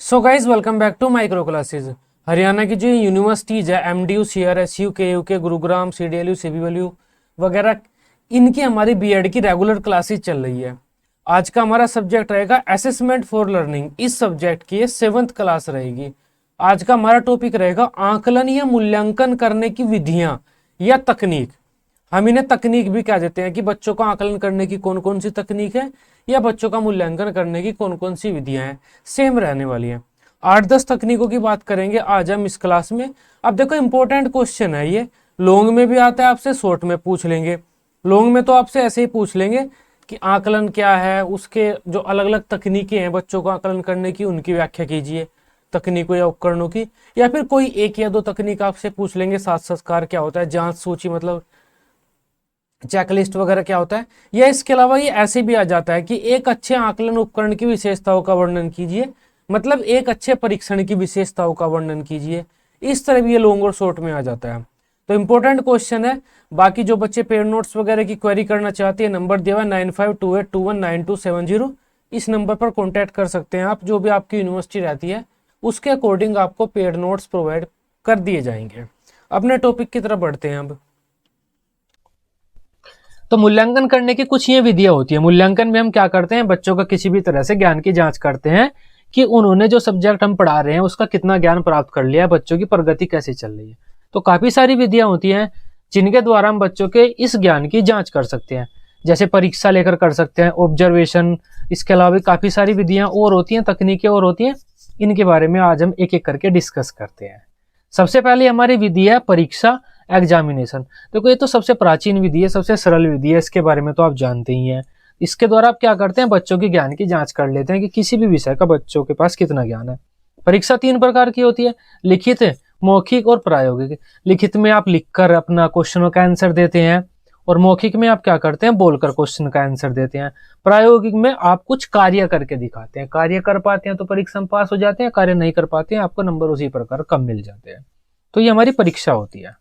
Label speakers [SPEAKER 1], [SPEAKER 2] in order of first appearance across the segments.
[SPEAKER 1] So guys welcome back to micro classes. Haryana की जो universities है MDU, CRSU, KUK, Gurugram, CDLU, CBLU वगैरह, इनकी हमारी बीएड की रेगुलर क्लासेज चल रही है। आज का हमारा सब्जेक्ट रहेगा असेसमेंट फॉर लर्निंग। इस सब्जेक्ट की ये 7th क्लास रहेगी। आज का हमारा टॉपिक रहेगा आकलन या मूल्यांकन करने की विधियां या तकनीक। हम इन्हें तकनीक भी कह देते हैं कि बच्चों का आकलन करने की कौन कौन सी तकनीक है या बच्चों का मूल्यांकन करने की कौन कौन सी विधियां हैं, सेम रहने वाली हैं। 8-10 तकनीकों की बात करेंगे आज हम इस क्लास में। अब देखो इंपॉर्टेंट क्वेश्चन है ये, लॉन्ग में भी आता है आपसे, शॉर्ट में पूछ लेंगे। लॉन्ग में तो आपसे ऐसे ही पूछ लेंगे कि आकलन क्या है, उसके जो अलग अलग तकनीकें हैं बच्चों को आकलन करने की, उनकी व्याख्या कीजिए तकनीकों या उपकरणों की। या फिर कोई एक या दो तकनीक आपसे पूछ लेंगे, सात संस्कार क्या होता है, जांच सूची मतलब चेकलिस्ट वगैरह क्या होता है। या इसके अलावा ये ऐसे भी आ जाता है कि एक अच्छे आकलन उपकरण की विशेषताओं का वर्णन कीजिए, मतलब एक अच्छे परीक्षण की विशेषताओं का वर्णन कीजिए। इस तरह भी ये लॉन्ग और शॉर्ट में आ जाता है। तो इंपॉर्टेंट क्वेश्चन है। बाकी जो बच्चे पेड नोट्स वगैरह की क्वेरी करना चाहते हैं, नंबर दिया हुआ है 9528219270। इस नंबर पर कॉन्टैक्ट कर सकते हैं आप। जो भी आपकी यूनिवर्सिटी रहती है उसके अकॉर्डिंग आपको पेड नोट्स प्रोवाइड कर दिए जाएंगे। अपने टॉपिक की तरफ बढ़ते हैं अब। तो मूल्यांकन करने की कुछ ये विधियां होती है। मूल्यांकन में हम क्या करते हैं, बच्चों का किसी भी तरह से ज्ञान की जांच करते हैं कि उन्होंने जो सब्जेक्ट हम पढ़ा रहे हैं उसका कितना ज्ञान प्राप्त कर लिया है, बच्चों की प्रगति कैसे चल रही है। तो काफी सारी विधियां होती हैं जिनके द्वारा हम बच्चों के इस ज्ञान की जांच कर सकते हैं। जैसे परीक्षा लेकर कर सकते हैं, ऑब्जर्वेशन। इसके अलावा भी काफी सारी विधियां और होती हैं, तकनीकें और होती हैं। इनके बारे में आज हम एक एक करके डिस्कस करते हैं। सबसे पहले हमारी विधि है परीक्षा, एग्जामिनेशन। देखो ये तो सबसे प्राचीन विधि है, सबसे सरल विधि है, इसके बारे में तो आप जानते ही हैं। इसके द्वारा आप क्या करते हैं, बच्चों के ज्ञान की जांच कर लेते हैं कि किसी भी विषय का बच्चों के पास कितना ज्ञान है। परीक्षा 3 प्रकार की होती है, लिखित, मौखिक और प्रायोगिक। लिखित में आप लिखकर अपना क्वेश्चनों का आंसर देते हैं और मौखिक में आप क्या करते हैं, बोलकर क्वेश्चन का आंसर देते हैं। प्रायोगिक में आप कुछ कार्य करके दिखाते हैं। कार्य कर पाते हैं तो परीक्षा में पास हो जाते हैं, कार्य नहीं कर पाते हैं आपको नंबर उसी प्रकार कम मिल जाते हैं। तो ये हमारी परीक्षा होती है।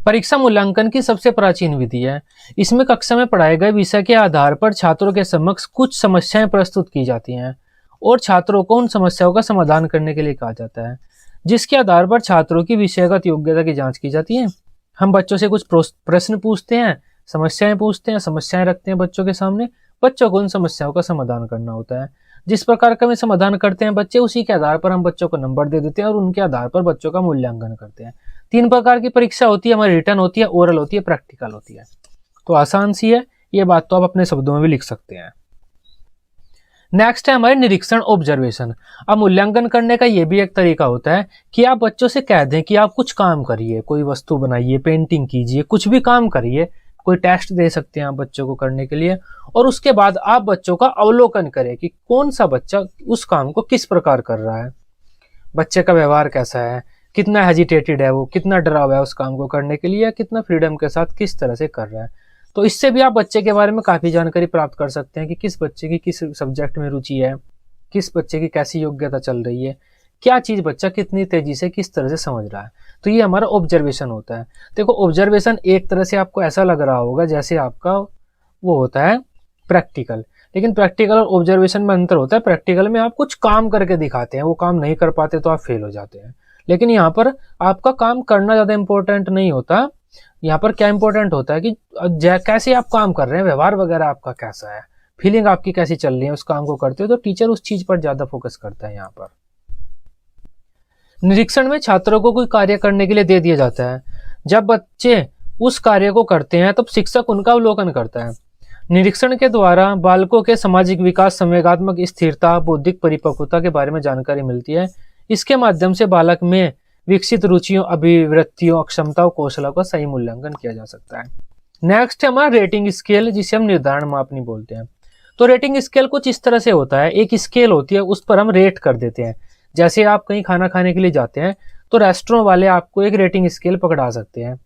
[SPEAKER 1] परीक्षा मूल्यांकन की सबसे प्राचीन विधि है। इसमें कक्षा में पढ़ाए गए विषय के आधार पर छात्रों के समक्ष कुछ समस्याएं प्रस्तुत की जाती हैं और छात्रों को उन समस्याओं का समाधान करने के लिए कहा जाता है, जिसके आधार पर छात्रों की विषयगत योग्यता की जांच की जाती है। हम बच्चों से कुछ प्रश्न पूछते हैं, समस्याएं पूछते हैं, समस्याएं रखते हैं बच्चों के सामने। बच्चों को उन समस्याओं का समाधान करना होता है। जिस प्रकार का वे समाधान करते हैं बच्चे, उसी के आधार पर हम बच्चों को नंबर दे देते हैं और उनके आधार पर बच्चों का मूल्यांकन करते हैं। 3 प्रकार की परीक्षा होती है हमारी, रिटन होती है, ओरल होती है, प्रैक्टिकल होती है। तो आसान सी है ये बात, तो आप अपने शब्दों में भी लिख सकते हैं। नेक्स्ट है हमारे निरीक्षण, ऑब्जर्वेशन। अब मूल्यांकन करने का ये भी एक तरीका होता है कि आप बच्चों से कह दें कि आप कुछ काम करिए, कोई वस्तु बनाइए, पेंटिंग कीजिए, कुछ भी काम करिए। कोई टेस्ट दे सकते हैं आप बच्चों को करने के लिए, और उसके बाद आप बच्चों का अवलोकन करें कि कौन सा बच्चा उस काम को किस प्रकार कर रहा है, बच्चे का व्यवहार कैसा है, कितना हेजिटेटेड है वो, कितना डरा हुआ है उस काम को करने के लिए, या कितना फ्रीडम के साथ किस तरह से कर रहा है। तो इससे भी आप बच्चे के बारे में काफी जानकारी प्राप्त कर सकते हैं कि किस बच्चे की किस सब्जेक्ट में रुचि है, किस बच्चे की कैसी योग्यता चल रही है, क्या चीज बच्चा कितनी तेजी से किस तरह से समझ रहा है। तो ये हमारा ऑब्जर्वेशन होता है। देखो ऑब्जर्वेशन एक तरह से आपको ऐसा लग रहा होगा जैसे आपका वो होता है प्रैक्टिकल, लेकिन प्रैक्टिकल और ऑब्जर्वेशन में अंतर होता है। प्रैक्टिकल में आप कुछ काम करके दिखाते हैं, वो काम नहीं कर पाते तो आप फेल हो जाते हैं। लेकिन यहाँ पर आपका काम करना ज्यादा इंपॉर्टेंट नहीं होता। यहाँ पर क्या इंपॉर्टेंट होता है कि कैसे आप काम कर रहे हैं, व्यवहार वगैरह आपका कैसा है, फीलिंग आपकी कैसी चल रही है उस काम को करते हो। तो टीचर उस चीज पर ज्यादा फोकस करता है। यहाँ पर निरीक्षण में छात्रों को कोई कार्य करने के लिए दे दिया जाता है। जब बच्चे उस कार्य को करते हैं तब शिक्षक उनका अवलोकन करता है। निरीक्षण के द्वारा बालकों के सामाजिक विकास, संवेगात्मक स्थिरता, बौद्धिक परिपक्वता के बारे में जानकारी मिलती है। इसके माध्यम से बालक में विकसित रुचियों, अभिवृत्तियों, क्षमताओं, कौशलों का सही मूल्यांकन किया जा सकता है। नेक्स्ट है हमारा रेटिंग स्केल, जिसे हम निर्धारण मापनी बोलते हैं। तो रेटिंग स्केल कुछ इस तरह से होता है, एक स्केल होती है उस पर हम रेट कर देते हैं। जैसे आप कहीं खाना खाने के लिए जाते हैं तो रेस्टोरेंट वाले आपको एक रेटिंग स्केल पकड़ा सकते हैं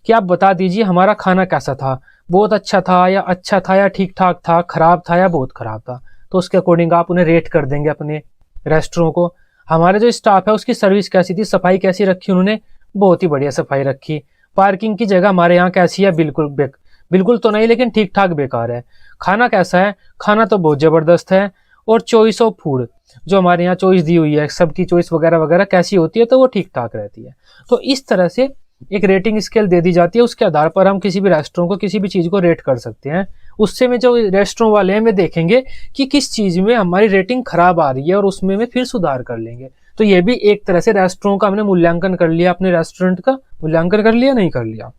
[SPEAKER 1] कि आप बता दीजिए हमारा खाना कैसा था, बहुत अच्छा था या ठीक ठाक था, खराब था या बहुत खराब था। तो उसके अकॉर्डिंग आप उन्हें रेट कर देंगे अपने रेस्टोरेंट को। हमारे जो स्टाफ है उसकी सर्विस कैसी थी, सफाई कैसी रखी उन्होंने, बहुत ही बढ़िया सफाई रखी। पार्किंग की जगह हमारे यहाँ कैसी है, बिल्कुल तो नहीं लेकिन ठीक ठाक बेकार है। खाना कैसा है, खाना तो बहुत जबरदस्त है। और चॉइस ऑफ फूड, जो हमारे यहाँ चॉइस दी हुई है सबकी चॉइस वगैरह वगैरह कैसी होती है, तो वो ठीक ठाक रहती है। तो इस तरह से एक रेटिंग स्केल दे दी जाती है, उसके आधार पर हम किसी भी रेस्टोरेंट को किसी भी चीज को रेट कर सकते हैं। उससे में जो रेस्टोरेंट वाले हैं वे देखेंगे कि किस चीज में हमारी रेटिंग खराब आ रही है और उसमें में फिर सुधार कर लेंगे। तो ये भी एक तरह से रेस्टोरेंट का हमने मूल्यांकन कर लिया, अपने रेस्टोरेंट का मूल्यांकन कर लिया, नहीं कर लिया।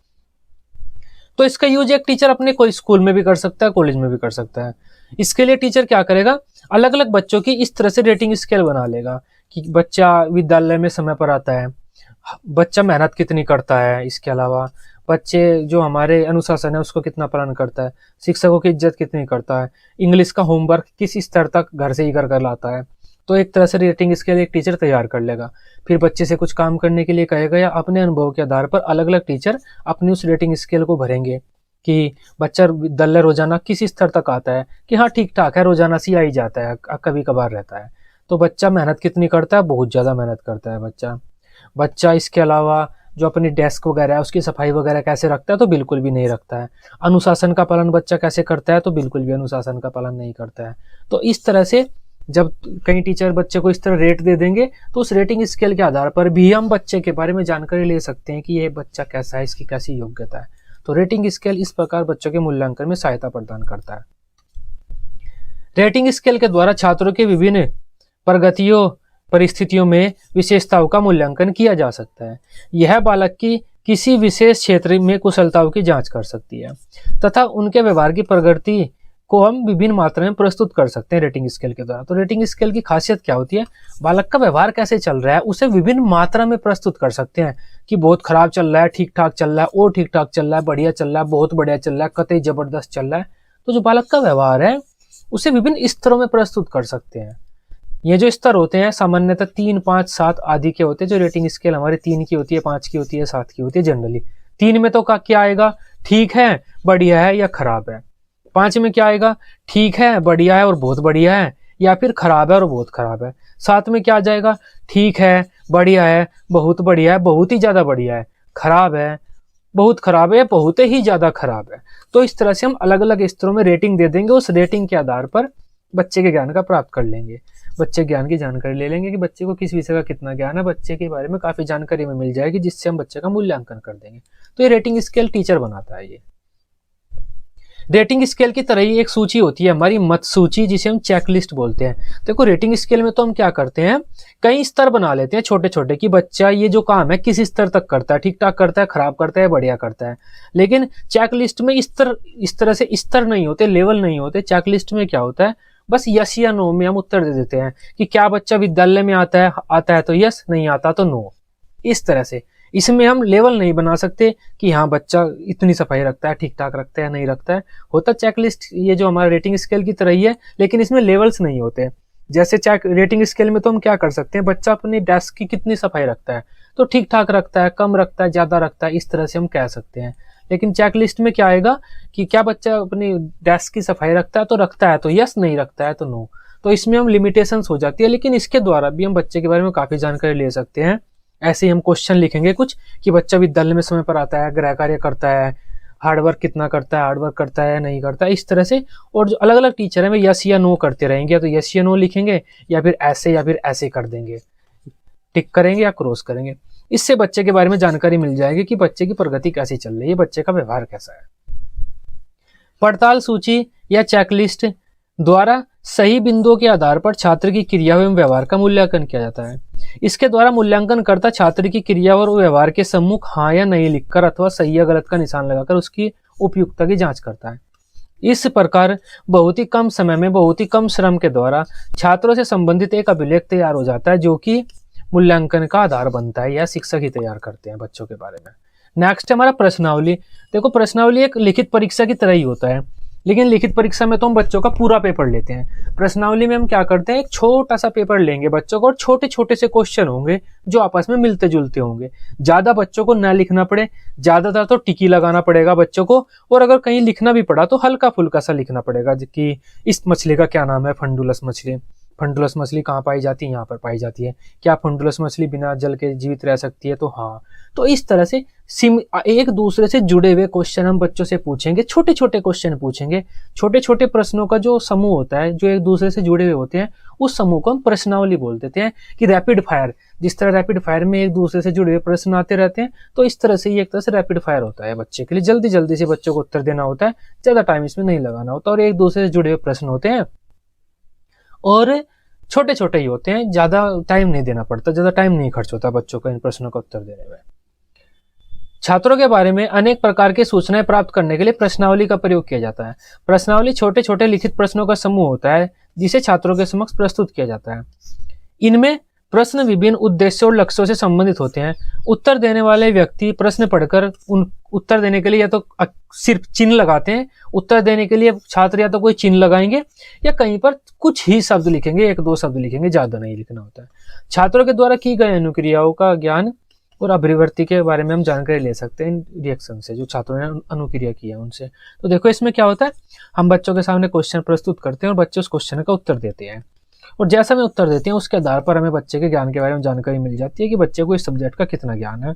[SPEAKER 1] तो इसका यूज एक टीचर अपने कोई स्कूल में भी कर सकता है, कॉलेज में भी कर सकता है। इसके लिए टीचर क्या करेगा, अलग अलग बच्चों की इस तरह से रेटिंग स्केल बना लेगा कि बच्चा विद्यालय में समय पर आता है, बच्चा मेहनत कितनी करता है, इसके अलावा बच्चे जो हमारे अनुशासन है उसको कितना पालन करता है, शिक्षकों की इज्जत कितनी करता है, इंग्लिश का होमवर्क किस स्तर तक घर से ही कर लाता है। तो एक तरह से रेटिंग स्केल एक टीचर तैयार कर लेगा। फिर बच्चे से कुछ काम करने के लिए कहेगा या अपने अनुभव के आधार पर अलग अलग टीचर अपनी उस रेटिंग स्केल को भरेंगे कि बच्चा विद्यालय रोजाना किस स्तर तक आता है, कि हाँ ठीक ठाक है, रोजाना सी आ ही जाता है, कभी कभार रहता है। तो बच्चा मेहनत कितनी करता है, बहुत ज्यादा मेहनत करता है बच्चा इसके अलावा जो अपनी डेस्क वगैरह है उसकी सफाई वगैरह कैसे रखता है, तो बिल्कुल भी नहीं रखता है। अनुशासन का पालन बच्चा कैसे करता है, तो बिल्कुल भी अनुशासन का पालन नहीं करता है। तो इस तरह से जब कई टीचर बच्चे को इस तरह रेट दे देंगे तो उस रेटिंग स्केल के आधार पर भी हम बच्चे के बारे में जानकारी ले सकते हैं कि यह बच्चा कैसा है, इसकी कैसी योग्यता है। तो रेटिंग स्केल इस प्रकार बच्चों के मूल्यांकन में सहायता प्रदान करता है। रेटिंग स्केल के द्वारा छात्रों के विभिन्न प्रगतियों परिस्थितियों में विशेषताओं का मूल्यांकन किया जा सकता है। यह बालक की किसी विशेष क्षेत्र में कुशलताओं की जांच कर सकती है तथा उनके व्यवहार की प्रगति को हम विभिन्न मात्रा में प्रस्तुत कर सकते हैं रेटिंग स्केल के द्वारा। तो रेटिंग स्केल की खासियत क्या होती है, बालक का व्यवहार कैसे चल रहा है उसे विभिन्न मात्रा में प्रस्तुत कर सकते हैं कि बहुत खराब चल रहा है, ठीक ठाक चल रहा है, और ठीक ठाक चल रहा है, बढ़िया चल रहा है, बहुत बढ़िया चल रहा है, कतई जबरदस्त चल रहा है। तो जो बालक का व्यवहार है उसे विभिन्न स्तरों में प्रस्तुत कर सकते हैं। ये जो स्तर होते हैं सामान्यतः 3, 5, 7 आदि के होते हैं। जो रेटिंग स्केल हमारी 3 की होती है, 5 की होती है, 7 की होती है जनरली। 3 में तो क्या आएगा, ठीक है, बढ़िया है या खराब है। 5 में क्या आएगा, ठीक है, बढ़िया है और बहुत बढ़िया है, या फिर खराब है और बहुत खराब है। 7 में क्या आ जाएगा, ठीक है, बढ़िया है, बहुत बढ़िया है, बहुत ही ज्यादा बढ़िया है, खराब है, बहुत खराब है, बहुत ही ज्यादा खराब है। तो इस तरह से हम अलग अलग स्तरों में रेटिंग दे देंगे। उस रेटिंग के आधार पर बच्चे के ज्ञान का प्राप्त कर लेंगे, बच्चे ज्ञान की जानकारी ले लेंगे कि बच्चे को किस विषय का कितना ज्ञान है, बच्चे के बारे में काफी जानकारी हमें मिल जाएगी जिससे हम बच्चे का मूल्यांकन कर देंगे। तो ये रेटिंग स्केल टीचर बनाता है। ये रेटिंग स्केल की तरह ही एक सूची होती है हमारी मत सूची, जिसे हम चेकलिस्ट बोलते हैं। देखो रेटिंग स्केल में तो हम क्या करते हैं, कई स्तर बना लेते हैं छोटे छोटे कि बच्चा ये जो काम है किस स्तर तक करता है, ठीक ठाक करता है, खराब करता है, बढ़िया करता है। लेकिन चेकलिस्ट में इस तरह से स्तर नहीं होते, लेवल नहीं होते। चेकलिस्ट में क्या होता है, बस यस या नो में हम उत्तर दे देते हैं कि क्या बच्चा विद्यालय में आता है तो यस, नहीं आता तो नो। इस तरह से इसमें हम लेवल नहीं बना सकते कि हाँ बच्चा इतनी सफाई रखता है, ठीक ठाक रखता है, नहीं रखता है। होता चेकलिस्ट ये जो हमारा रेटिंग स्केल की तरह ही है, लेकिन इसमें लेवल्स नहीं होते। जैसे रेटिंग स्केल में तो हम क्या कर सकते हैं, बच्चा अपनी डेस्क की कितनी सफाई रखता है, तो ठीक ठाक रखता है, कम रखता है, ज्यादा रखता है, इस तरह से हम कह सकते हैं। लेकिन चेकलिस्ट में क्या आएगा कि क्या बच्चा अपनी डेस्क की सफाई रखता है, तो रखता है तो यस, नहीं रखता है तो नो। तो इसमें हम लिमिटेशंस हो जाती है, लेकिन इसके द्वारा भी हम बच्चे के बारे में काफी जानकारी ले सकते हैं। ऐसे ही हम क्वेश्चन लिखेंगे कुछ कि बच्चा विद्यालय में समय पर आता है, गृह कार्य करता है, हार्डवर्क कितना करता है, हार्डवर्क करता है, नहीं करता है, इस तरह से। और जो अलग अलग टीचर है वे यस या नो करते रहेंगे, तो यस या नो लिखेंगे या फिर ऐसे कर देंगे, टिक करेंगे या क्रॉस करेंगे। इससे बच्चे के बारे में जानकारी मिल जाएगी कि बच्चे की प्रगति कैसी चल रही है, बच्चे का व्यवहार कैसा है। पड़ताल सूची या चेकलिस्ट द्वारा सही बिंदुओं के आधार पर छात्र की क्रिया एवं व्यवहार का मूल्यांकन किया जाता है। इसके द्वारा मूल्यांकन करता छात्र की क्रिया और व्यवहार के सम्मुख हाँ या नहीं लिखकर अथवा सही या गलत का निशान लगाकर उसकी उपयुक्तता की जांच करता है। इस प्रकार बहुत ही कम समय में बहुत ही कम श्रम के द्वारा छात्रों से संबंधित एक अभिलेख तैयार हो जाता है, जो कि मूल्यांकन का आधार बनता है या शिक्षक ही तैयार करते हैं बच्चों के बारे में। नेक्स्ट हमारा प्रश्नावली। देखो प्रश्नावली एक लिखित परीक्षा की तरह ही होता है, लेकिन लिखित परीक्षा में तो हम बच्चों का पूरा पेपर लेते हैं। प्रश्नावली में हम क्या करते हैं, एक छोटा सा पेपर लेंगे बच्चों को, और छोटे छोटे से क्वेश्चन होंगे जो आपस में मिलते जुलते होंगे। ज्यादा बच्चों को ना लिखना पड़े, ज्यादातर तो टिकी लगाना पड़ेगा बच्चों को, और अगर कहीं लिखना भी पड़ा तो हल्का फुल्का सा लिखना पड़ेगा कि इस मछली का क्या नाम है, फंडुलस मछली। फंडुलस मछली कहाँ पाई जाती है, यहाँ पर पाई जाती है। क्या फंडुलस मछली बिना जल के जीवित रह सकती है, तो हाँ। तो इस तरह से एक दूसरे से जुड़े हुए क्वेश्चन हम बच्चों से पूछेंगे, छोटे छोटे क्वेश्चन पूछेंगे। छोटे छोटे प्रश्नों का जो समूह होता है, जो एक दूसरे से जुड़े हुए होते हैं, उस समूह को हम प्रश्नावली बोल देते हैं। कि रैपिड फायर, जिस तरह रैपिड फायर में एक दूसरे से जुड़े हुए प्रश्न आते रहते हैं, तो इस तरह से ये एक तरह से रैपिड फायर होता है बच्चे के लिए। जल्दी जल्दी से बच्चों को उत्तर देना होता है, ज्यादा टाइम इसमें नहीं लगाना होता, और एक दूसरे से जुड़े हुए प्रश्न होते हैं और छोटे छोटे ही होते हैं, ज्यादा टाइम नहीं देना पड़ता, ज्यादा टाइम नहीं खर्च होता बच्चों को इन प्रश्नों का उत्तर देने में। छात्रों के बारे में अनेक प्रकार की सूचनाएं प्राप्त करने के लिए प्रश्नावली का प्रयोग किया जाता है। प्रश्नावली छोटे छोटे लिखित प्रश्नों का समूह होता है जिसे छात्रों के समक्ष प्रस्तुत किया जाता है। इनमें प्रश्न विभिन्न उद्देश्यों और लक्ष्यों से संबंधित होते हैं। उत्तर देने वाले व्यक्ति प्रश्न पढ़कर उन उत्तर देने के लिए या तो सिर्फ चिन्ह लगाते हैं, उत्तर देने के लिए छात्र या तो कोई चिन्ह लगाएंगे या कहीं पर कुछ ही शब्द लिखेंगे, एक दो शब्द लिखेंगे, ज्यादा नहीं लिखना होता है। छात्रों के द्वारा की गई अनुक्रियाओं का ज्ञान और अभिवृत्ति के बारे में हम जानकारी ले सकते हैं इन रिएक्शन से, जो छात्रों ने अनुक्रिया किया उनसे। तो देखो इसमें क्या होता है, हम बच्चों के सामने क्वेश्चन प्रस्तुत करते हैं और बच्चे उस क्वेश्चन का उत्तर देते हैं, और जैसा हमें उत्तर देते हैं उसके आधार पर हमें बच्चे के ज्ञान के बारे में जानकारी मिल जाती है कि बच्चे को इस सब्जेक्ट का कितना ज्ञान है।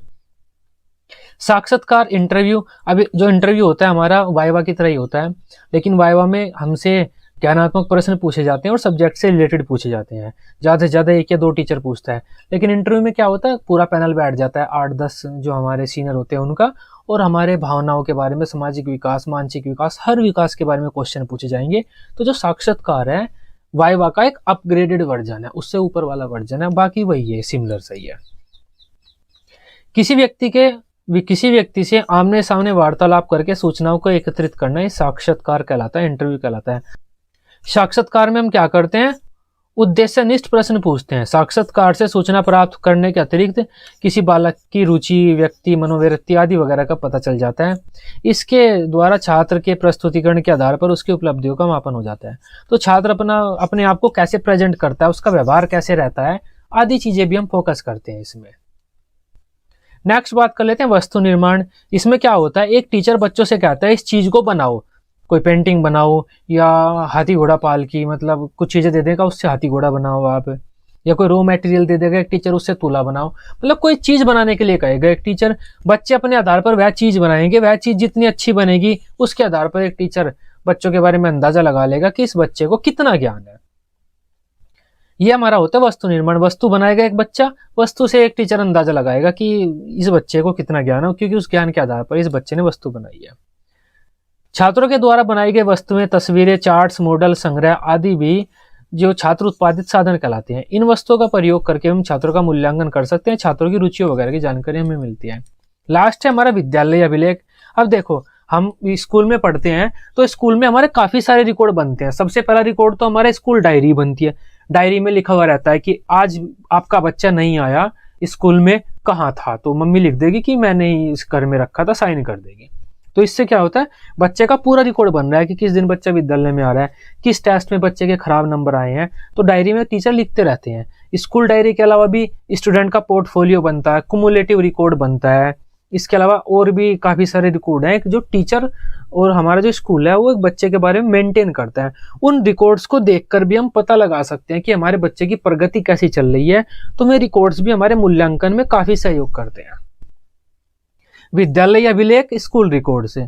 [SPEAKER 1] साक्षात्कार इंटरव्यू, अभी जो इंटरव्यू होता है हमारा वाइवा की तरह ही होता है, लेकिन वाइवा में हमसे ज्ञानात्मक प्रश्न पूछे जाते हैं और सब्जेक्ट से रिलेटेड पूछे जाते हैं। ज़्यादा से ज़्यादा 1 या 2 टीचर पूछता है, लेकिन इंटरव्यू में क्या होता है, पूरा पैनल बैठ जाता है, 8-10 जो हमारे सीनियर होते हैं उनका, और हमारे भावनाओं के बारे में, सामाजिक विकास, मानसिक विकास, हर विकास के बारे में क्वेश्चन पूछे जाएंगे। तो जो साक्षात्कार है वाइवा का एक अपग्रेडेड वर्जन है, उससे ऊपर वाला वर्जन है, बाकी वही है, सिमिलर सही है। किसी व्यक्ति से आमने सामने वार्तालाप करके सूचनाओं को एकत्रित करना ये साक्षात्कार कहलाता है, इंटरव्यू कहलाता है। साक्षात्कार में हम क्या करते हैं, उद्देश्यनिष्ठ प्रश्न पूछते हैं। साक्षात्कार से सूचना प्राप्त करने के अतिरिक्त किसी बालक की रुचि, व्यक्ति, मनोवृत्ति आदि वगैरह का पता चल जाता है। इसके द्वारा छात्र के प्रस्तुतिकरण के आधार पर उसकी उपलब्धियों का मापन हो जाता है। तो छात्र अपने आप को कैसे प्रेजेंट करता है, उसका व्यवहार कैसे रहता है, आदि चीजें भी हम फोकस करते हैं इसमें। नेक्स्ट बात कर लेते हैं वस्तु निर्माण। इसमें क्या होता है, एक टीचर बच्चों से कहता है इस चीज को बनाओ, कोई पेंटिंग बनाओ या हाथी घोड़ा पालकी, मतलब कुछ चीजें दे देगा उससे हाथी घोड़ा बनाओ आप, या कोई रॉ मटेरियल दे देगा एक टीचर उससे तूला बनाओ, मतलब कोई चीज बनाने के लिए कहेगा एक टीचर। बच्चे अपने आधार पर वह चीज बनाएंगे, वह चीज जितनी अच्छी बनेगी उसके आधार पर एक टीचर बच्चों के बारे में अंदाजा लगा लेगा कि इस बच्चे को कितना ज्ञान है। ये हमारा होता है वस्तु निर्माण। वस्तु बनाएगा एक बच्चा, वस्तु से एक टीचर अंदाजा लगाएगा कि इस बच्चे को कितना ज्ञान है, क्योंकि उस ज्ञान के आधार पर इस बच्चे ने वस्तु बनाई है। छात्रों के द्वारा बनाई गई वस्तुएं, तस्वीरें, चार्ट्स, मॉडल, संग्रह आदि भी जो छात्र उत्पादित साधन कहलाते हैं। इन वस्तुओं का प्रयोग करके हम छात्रों का मूल्यांकन कर सकते हैं, छात्रों की रुचियों वगैरह की जानकारी हमें मिलती है। लास्ट है हमारा विद्यालय अभिलेख। अब देखो हम स्कूल में पढ़ते हैं तो स्कूल में हमारे काफी सारे रिकॉर्ड बनते हैं। सबसे पहला रिकॉर्ड तो हमारे स्कूल डायरी बनती है। डायरी में लिखा हुआ रहता है कि आज आपका बच्चा नहीं आया, स्कूल में कहाँ था, तो मम्मी लिख देगी कि मैंने इस घर में रखा था, साइन कर देगी। तो इससे क्या होता है, बच्चे का पूरा रिकॉर्ड बन रहा है कि किस दिन बच्चा विद्यालय में आ रहा है, किस टेस्ट में बच्चे के खराब नंबर आए हैं, तो डायरी में टीचर लिखते रहते हैं। स्कूल डायरी के अलावा भी स्टूडेंट का पोर्टफोलियो बनता है, कुमुलेटिव रिकॉर्ड बनता है। इसके अलावा और भी काफी सारे रिकॉर्ड हैं जो टीचर और हमारा जो स्कूल है वो एक बच्चे के बारे में मेंटेन करता है। उन रिकॉर्ड्स को देखकर भी हम पता लगा सकते हैं कि हमारे बच्चे की प्रगति कैसी चल रही है। तो वे रिकॉर्ड्स भी हमारे मूल्यांकन में काफी सहयोग करते हैं। विद्यालय अभिलेख स्कूल रिकॉर्ड से,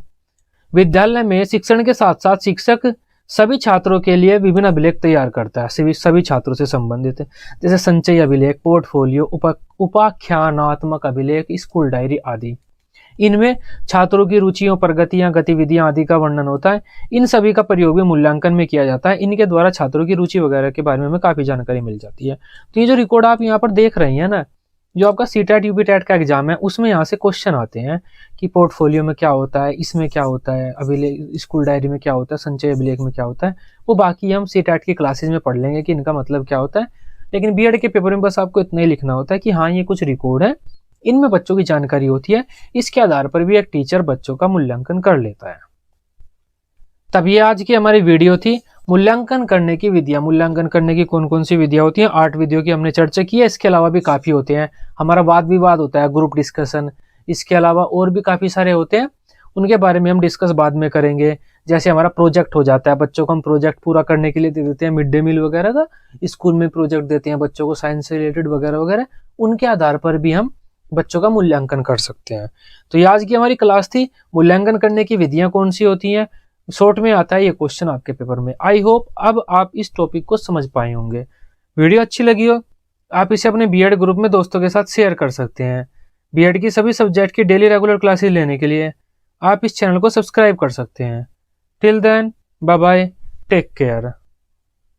[SPEAKER 1] विद्यालय में शिक्षण के साथ साथ शिक्षक सभी छात्रों के लिए विभिन्न अभिलेख तैयार करता है, सभी छात्रों से संबंधित, जैसे संचय अभिलेख, पोर्टफोलियो, उपाख्यानात्मक अभिलेख, स्कूल डायरी आदि। इनमें छात्रों की रुचियों, प्रगतियां, गतिविधियां आदि का वर्णन होता है। इन सभी का प्रयोग भी मूल्यांकन में किया जाता है। इनके द्वारा छात्रों की रुचि वगैरह के बारे में हमें काफी जानकारी मिल जाती है। तो ये जो रिकॉर्ड आप यहाँ पर देख रही हैं ना, जो आपका सीटेट यूपीटेट का एग्जाम है उसमें यहाँ से क्वेश्चन आते हैं कि पोर्टफोलियो में क्या होता है, इसमें क्या होता है, अभिलेख स्कूल डायरी में क्या होता है, संचय अभिलेख में क्या होता है। वो बाकी हम सीटेट की क्लासेस में पढ़ लेंगे कि इनका मतलब क्या होता है। लेकिन बीएड के पेपर में बस आपको इतना ही लिखना होता है कि हाँ ये कुछ रिकॉर्ड है, इनमें बच्चों की जानकारी होती है। इसके आधार पर भी एक टीचर बच्चों का मूल्यांकन कर लेता है। तब ये आज की हमारी वीडियो थी मूल्यांकन करने की विधियां। मूल्यांकन करने की कौन कौन सी विधियां होती हैं, 8 विधियों की हमने चर्चा की है। इसके अलावा भी काफी होते हैं, हमारा वाद विवाद होता है, ग्रुप डिस्कशन। इसके अलावा और भी काफी सारे होते हैं, उनके बारे में हम डिस्कस बाद में करेंगे। जैसे हमारा प्रोजेक्ट हो जाता है, बच्चों को हम प्रोजेक्ट पूरा करने के लिए दे देते हैं, मिड डे मील वगैरह का स्कूल में प्रोजेक्ट देते हैं बच्चों को, साइंस से रिलेटेड वगैरह वगैरह। उनके आधार पर भी हम बच्चों का मूल्यांकन कर सकते हैं। तो ये आज की हमारी क्लास थी, मूल्यांकन करने की विधियां कौन सी होती हैं। शॉर्ट में आता है ये क्वेश्चन आपके पेपर में। आई होप अब आप इस टॉपिक को समझ पाए होंगे। वीडियो अच्छी लगी हो आप इसे अपने बीएड ग्रुप में दोस्तों के साथ शेयर कर सकते हैं। बीएड की सभी सब्जेक्ट की डेली रेगुलर क्लासेस लेने के लिए आप इस चैनल को सब्सक्राइब कर सकते हैं। Till then, bye bye, take care.